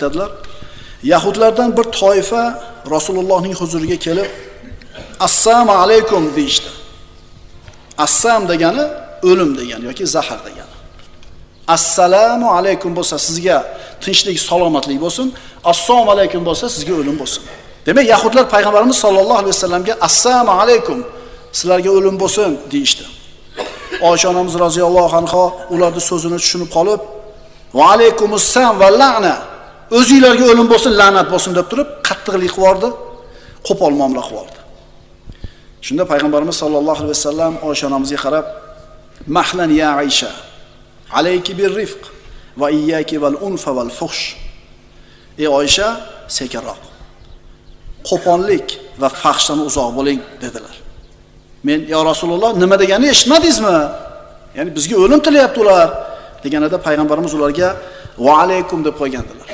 dedilar. Yahudlardan bir toifa Rasulullohning huzuriga kelib, "Assalomu alaykum" deyishdi. Assam degani o'lim degani yoki zahar degani. Assalomu alaykum bo'lsa sizga tinchlik, salomatlik bo'lsin, assalomu alaykum bo'lsa sizga o'lim bo'lsin. Demak, Yahudlar payg'ambarimiz sollallohu alayhi vasallamga assalomu alaykum, sizlarga o'lim bo'lsin deyishdi. Oysha onamiz roziyallohu anha ularning so'zini tushunib qolib, "Va alaykumussalam va la'na" o'zingizlarga o'lim bo'lsin, la'nat bo'lsin deb turib, qattiqlik qildi, qo'pol muomala qildi. Shunda payg'ambarimiz sollallohu alayhi vasallam Oysha onamizga qarab, "Mahlan ya Aysha, alayki bir-rifq va iyyaki val-unfa val-fuhsh." Ey Oysha, sekinroq. Qo'pollik va fahshdan uzoq bo'ling dedilar. Men, "Ya Rasululloh, nima deganini eshitmadingizmi? Ya'ni bizga o'lim tilayapti ular" deganida payg'ambarimiz ularga "Va alaykum" deb qo'ygandilar.